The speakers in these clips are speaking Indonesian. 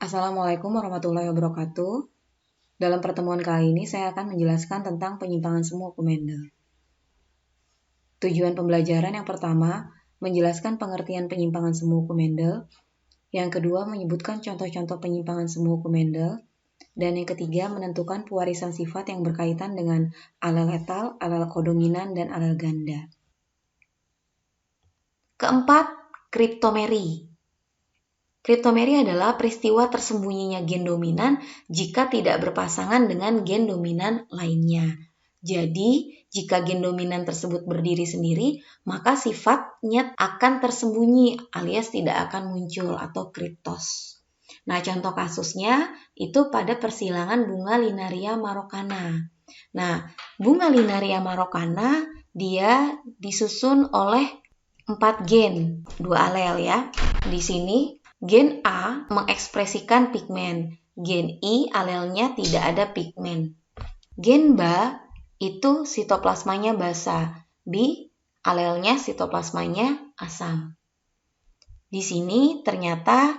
Assalamualaikum warahmatullahi wabarakatuh. Dalam pertemuan kali ini saya akan menjelaskan tentang penyimpangan semu hukum Mendel. Tujuan pembelajaran yang pertama, menjelaskan pengertian penyimpangan semu hukum Mendel. Yang kedua, menyebutkan contoh-contoh penyimpangan semu hukum Mendel. Dan yang ketiga, menentukan pewarisan sifat yang berkaitan dengan alel letal, alel kodominan, dan alel ganda. Keempat, kriptomeri. Kriptomeri adalah peristiwa tersembunyinya gen dominan jika tidak berpasangan dengan gen dominan lainnya. Jadi, jika gen dominan tersebut berdiri sendiri, maka sifatnya akan tersembunyi alias tidak akan muncul atau kriptos. Nah, contoh kasusnya itu pada persilangan bunga Linaria marokana. Nah, bunga Linaria marokana dia disusun oleh 4 gen, 2 alel ya. Di sini gen A mengekspresikan pigmen, gen I alelnya tidak ada pigmen. Gen B itu sitoplasmanya basa, B alelnya sitoplasmanya asam. Di sini ternyata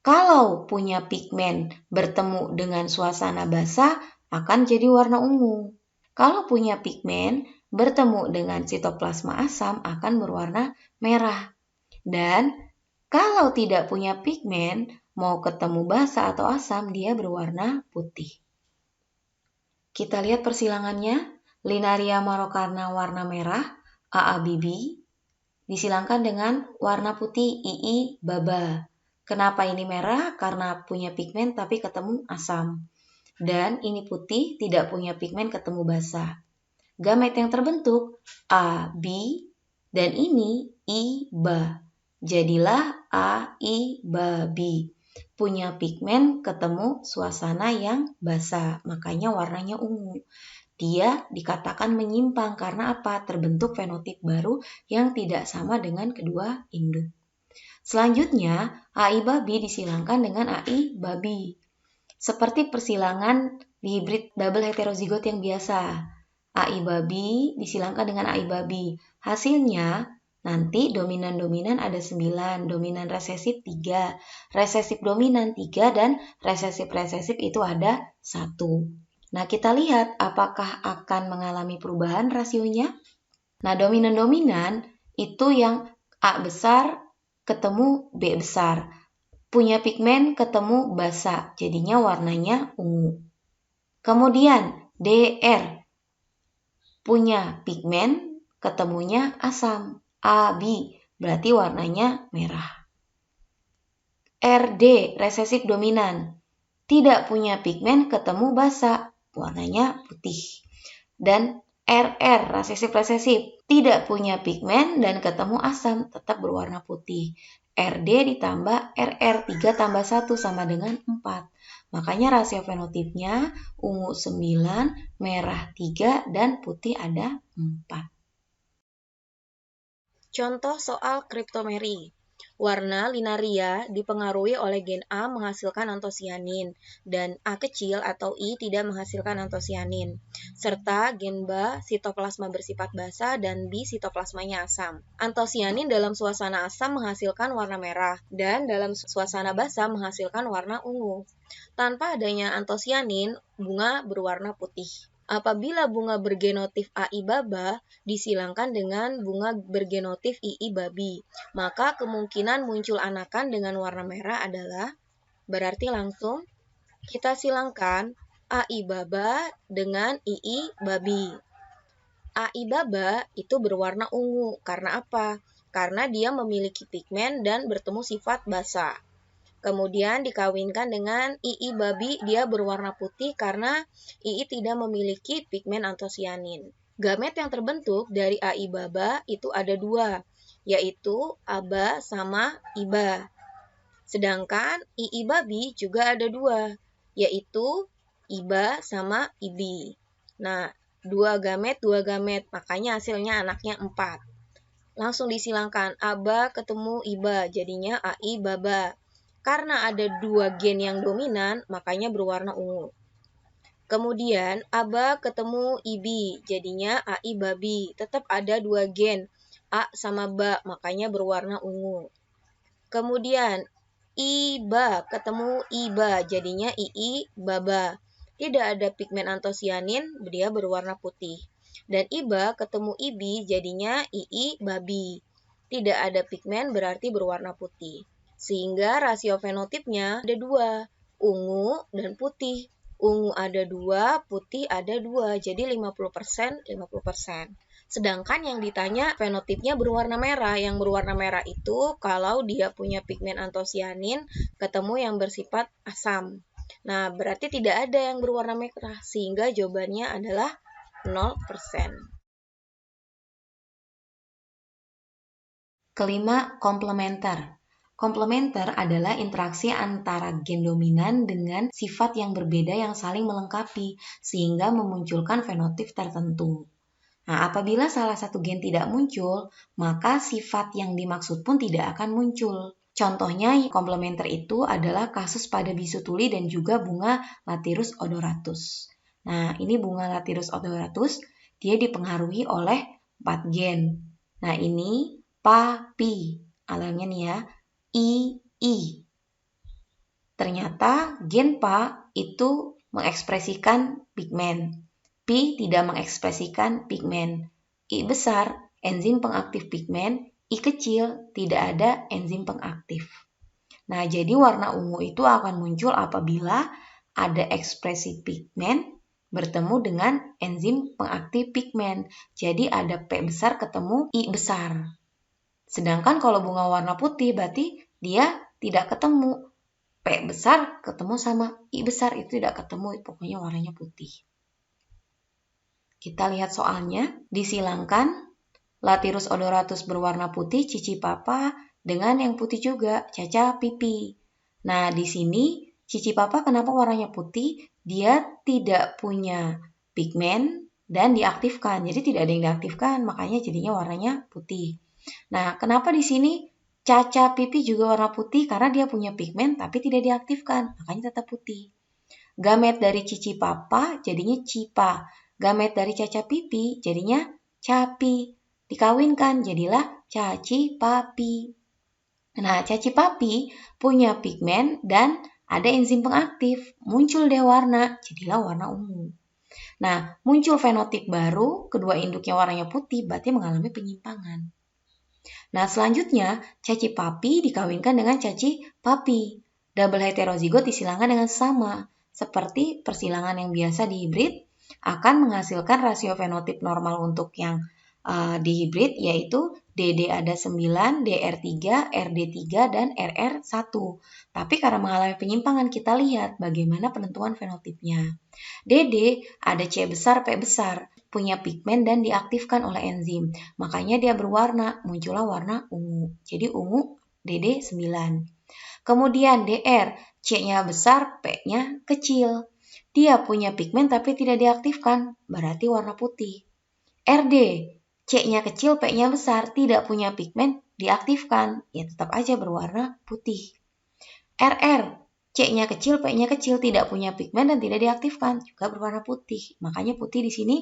kalau punya pigmen bertemu dengan suasana basa akan jadi warna ungu. Kalau punya pigmen bertemu dengan sitoplasma asam akan berwarna merah. Dan kalau tidak punya pigmen, mau ketemu basa atau asam, dia berwarna putih. Kita lihat persilangannya. Linaria marokana warna merah, AABB, disilangkan dengan warna putih II baba. Kenapa ini merah? Karena punya pigmen tapi ketemu asam. Dan ini putih, tidak punya pigmen ketemu basa. Gamet yang terbentuk A, B, dan ini I, ba. Jadilah A, I, ba, B. Punya pigmen ketemu suasana yang basa, makanya warnanya ungu. Dia dikatakan menyimpang karena apa? Terbentuk fenotip baru yang tidak sama dengan kedua induk. Selanjutnya, AI babi disilangkan dengan AI babi. Seperti persilangan di hibrid double heterozigot yang biasa. AI babi disilangkan dengan AI babi. Hasilnya nanti dominan-dominan ada 9, dominan resesif 3, resesif dominan 3, dan resesif-resesif itu ada 1. Nah, kita lihat apakah akan mengalami perubahan rasionya. Nah, dominan-dominan itu yang A besar ketemu B besar. Punya pigmen ketemu basa, jadinya warnanya ungu. Kemudian DR punya pigmen ketemunya asam, AB, berarti warnanya merah. RD resesif dominan, tidak punya pigmen ketemu basa, warnanya putih. Dan RR resesif tidak punya pigmen dan ketemu asam, tetap berwarna putih. RD ditambah RR 3 tambah 1 sama dengan 4. Makanya rasio fenotipnya ungu 9, merah 3, dan putih ada 4. Contoh soal kriptomeri. Warna linaria dipengaruhi oleh gen A menghasilkan antosianin dan A kecil atau I tidak menghasilkan antosianin, serta gen B sitoplasma bersifat basa dan B sitoplasmanya asam. Antosianin dalam suasana asam menghasilkan warna merah dan dalam suasana basa menghasilkan warna ungu. Tanpa adanya antosianin, bunga berwarna putih. Apabila bunga bergenotif AI baba disilangkan dengan bunga bergenotif II babi, maka kemungkinan muncul anakan dengan warna merah adalah, berarti langsung kita silangkan AI baba dengan II babi. AI baba itu berwarna ungu, karena apa? Karena dia memiliki pigmen dan bertemu sifat basa. Kemudian dikawinkan dengan II babi, dia berwarna putih karena II tidak memiliki pigmen antosianin. Gamet yang terbentuk dari AI baba itu ada 2, yaitu aba sama iba. Sedangkan II babi juga ada 2, yaitu iba sama ibi. Nah, 2 gamet, makanya hasilnya anaknya 4. Langsung disilangkan, aba ketemu iba, jadinya AI baba. Karena ada 2 gen yang dominan, makanya berwarna ungu. Kemudian, aba ketemu ibi, jadinya AI babi. Tetap ada 2 gen, A sama ba, makanya berwarna ungu. Kemudian, Iba, ketemu iba, jadinya ii, baba. Tidak ada pigmen antosianin, dia berwarna putih. Dan iba ketemu ibi, jadinya ii, babi. Tidak ada pigmen berarti berwarna putih. Sehingga rasio fenotipnya ada 2, ungu dan putih. Ungu ada 2, putih ada 2, jadi 50%, 50%. Sedangkan yang ditanya fenotipnya berwarna merah. Yang berwarna merah itu kalau dia punya pigmen antosianin ketemu yang bersifat asam. Nah, berarti tidak ada yang berwarna merah, sehingga jawabannya adalah 0%. Kelima, komplementer. Komplementer adalah interaksi antara gen dominan dengan sifat yang berbeda yang saling melengkapi, sehingga memunculkan fenotip tertentu. Nah, apabila salah satu gen tidak muncul, maka sifat yang dimaksud pun tidak akan muncul. Contohnya, komplementer itu adalah kasus pada bisu tuli dan juga bunga Lathyrus odoratus. Nah, ini bunga Lathyrus odoratus, dia dipengaruhi oleh 4 gen. Nah, ini PA-PI, alelnya nih ya, I. Ternyata gen PA itu mengekspresikan pigmen. P tidak mengekspresikan pigmen. I besar, enzim pengaktif pigmen. I kecil, tidak ada enzim pengaktif. Nah, jadi warna ungu itu akan muncul apabila ada ekspresi pigmen bertemu dengan enzim pengaktif pigmen. Jadi ada P besar ketemu I besar. Sedangkan kalau bunga warna putih berarti dia tidak ketemu. P besar ketemu sama I besar, itu tidak ketemu, pokoknya warnanya putih. Kita lihat soalnya, disilangkan Lathyrus odoratus berwarna putih, cici papa dengan yang putih juga, caca pipi. Nah, di sini cici papa kenapa warnanya putih? Dia tidak punya pigmen dan diaktifkan, jadi tidak ada yang diaktifkan, makanya jadinya warnanya putih. Nah, kenapa di sini caca pipi juga warna putih? Karena dia punya pigmen tapi tidak diaktifkan, makanya tetap putih. Gamet dari cici papa jadinya cipa. Gamet dari caca pipi jadinya capi. Dikawinkan jadilah caci papi. Nah, caci papi punya pigmen dan ada enzim pengaktif. Muncul deh warna, jadilah warna ungu. Nah, muncul fenotip baru, kedua induknya warnanya putih, berarti mengalami penyimpangan. Nah, selanjutnya, caci papi dikawinkan dengan caci papi. Double heterozigot disilangkan dengan sama. Seperti persilangan yang biasa di hibrid, akan menghasilkan rasio fenotip normal untuk yang di hibrid, yaitu DD ada 9, DR3, RD3, dan RR1. Tapi karena mengalami penyimpangan, kita lihat bagaimana penentuan fenotipnya. DD ada C besar, P besar, punya pigmen dan diaktifkan oleh enzim. Makanya dia berwarna, muncullah warna ungu. Jadi ungu DD 9. Kemudian DR, C-nya besar, P-nya kecil. Dia punya pigmen tapi tidak diaktifkan, berarti warna putih. RD, C-nya kecil, P-nya besar, tidak punya pigmen, diaktifkan, ya tetap aja berwarna putih. RR, C-nya kecil, P-nya kecil, tidak punya pigmen dan tidak diaktifkan, juga berwarna putih. Makanya putih di sini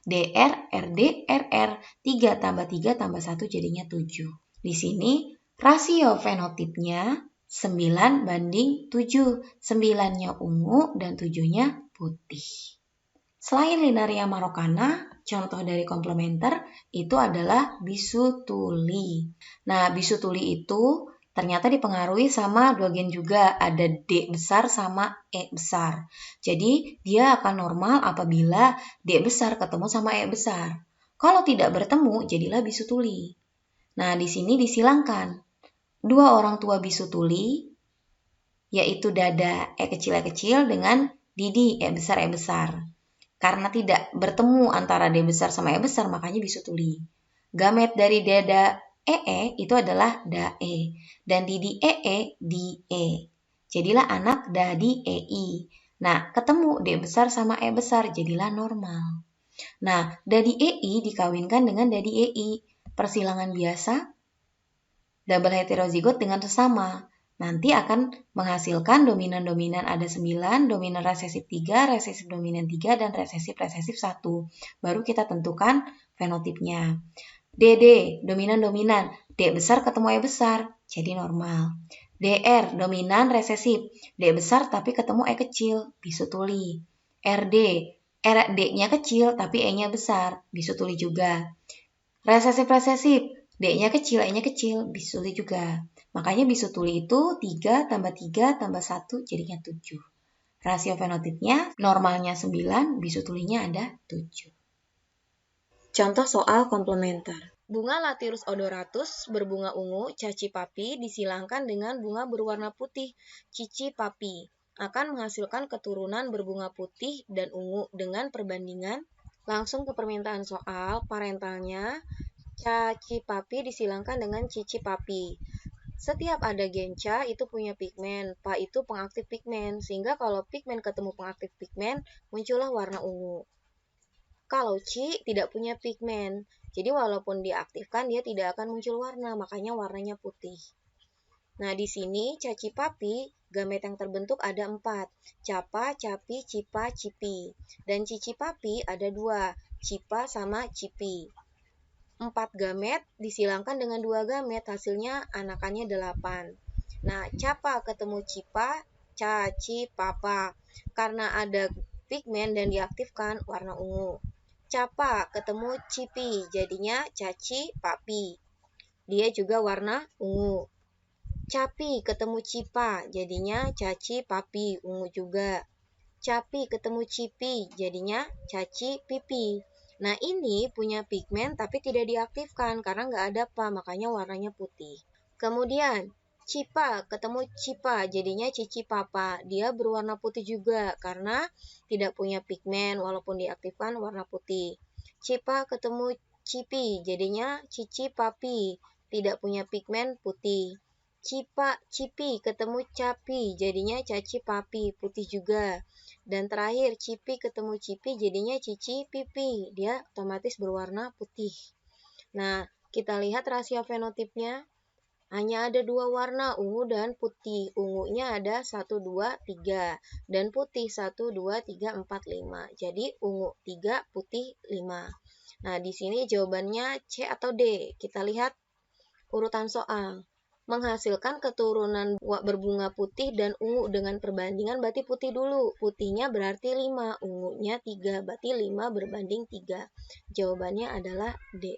DR, RD, RR, 3 tambah 3 tambah 1 jadinya 7. Di sini rasio fenotipnya 9 banding 7. 9-nya ungu dan 7-nya putih. Selain Linaria marokana, contoh dari komplementer itu adalah bisu tuli. Nah, bisu tuli itu ternyata dipengaruhi sama 2 gen juga, ada D besar sama E besar. Jadi, dia akan normal apabila D besar ketemu sama E besar. Kalau tidak bertemu, jadilah bisu tuli. Nah, di sini disilangkan. 2 orang tua bisu tuli, yaitu dada E kecil dengan didi E besar. Karena tidak bertemu antara D besar sama E besar, makanya bisu tuli. Gamet dari dada EE itu adalah DAE. Dan didi EE, DE. Jadilah anak dadi EI. Nah, ketemu D besar sama E besar, jadilah normal. Nah, dadi EI dikawinkan dengan dadi EI. Persilangan biasa, double heterozigot dengan sesama. Nanti akan menghasilkan dominan-dominan ada 9, dominan resesif 3, resesif dominan 3, dan resesif 1. Baru kita tentukan fenotipnya. DD, dominan-dominan, D besar ketemu E besar, jadi normal. DR, dominan resesif. D besar tapi ketemu E kecil, bisu tuli. RD, D-nya kecil tapi E-nya besar, bisu tuli juga. Resesif, D-nya kecil, E-nya kecil, bisu tuli juga. Makanya bisu tuli itu 3 tambah 3 tambah 1 jadinya 7. Rasio fenotipnya normalnya 9, bisu tulinya ada 7. Contoh soal komplementer. Bunga Lathyrus odoratus berbunga ungu, caci papi, disilangkan dengan bunga berwarna putih, cici papi. Akan menghasilkan keturunan berbunga putih dan ungu dengan perbandingan. Langsung ke permintaan soal, parentalnya, caci papi disilangkan dengan cici papi. Setiap ada gen Ca itu punya pigmen, Pa itu pengaktif pigmen, sehingga kalau pigmen ketemu pengaktif pigmen, muncullah warna ungu. Kalau Ci tidak punya pigmen, jadi walaupun diaktifkan dia tidak akan muncul warna, makanya warnanya putih. Nah, di sini caci papi, gamet yang terbentuk ada 4. Capa, capi, cipa, cipi. Dan cici papi ada 2, cipa sama cipi. 4 gamet disilangkan dengan 2 gamet, hasilnya anakannya 8. Nah, capa ketemu cipa, caci, papa. Karena ada pigmen dan diaktifkan, warna ungu. Capa ketemu cipi, jadinya caci, papi. Dia juga warna ungu. Capi ketemu cipa, jadinya caci, papi, ungu juga. Capi ketemu cipi, jadinya caci, pipi. Nah, ini punya pigmen tapi tidak diaktifkan karena nggak ada Pa, makanya warnanya putih. Kemudian, cipa ketemu cipa, jadinya cici papa. Dia berwarna putih juga karena tidak punya pigmen walaupun diaktifkan warna putih. Cipa ketemu cipi, jadinya cici papi. Tidak punya pigmen putih. Cipa, cipi ketemu capi, jadinya caci papi, putih juga. Dan terakhir, cipi ketemu cipi, jadinya cici pipi. Dia otomatis berwarna putih. Nah, kita lihat rasio fenotipnya. Hanya ada 2 warna, ungu dan putih. Ungunya ada 1, 2, 3. Dan putih 1, 2, 3, 4, 5. Jadi ungu 3, putih 5. Nah, di sini jawabannya C atau D. Kita lihat urutan soal. Menghasilkan keturunan berbunga putih dan ungu dengan perbandingan berarti putih dulu. Putihnya berarti 5, ungunya 3, berarti 5 berbanding 3. Jawabannya adalah D.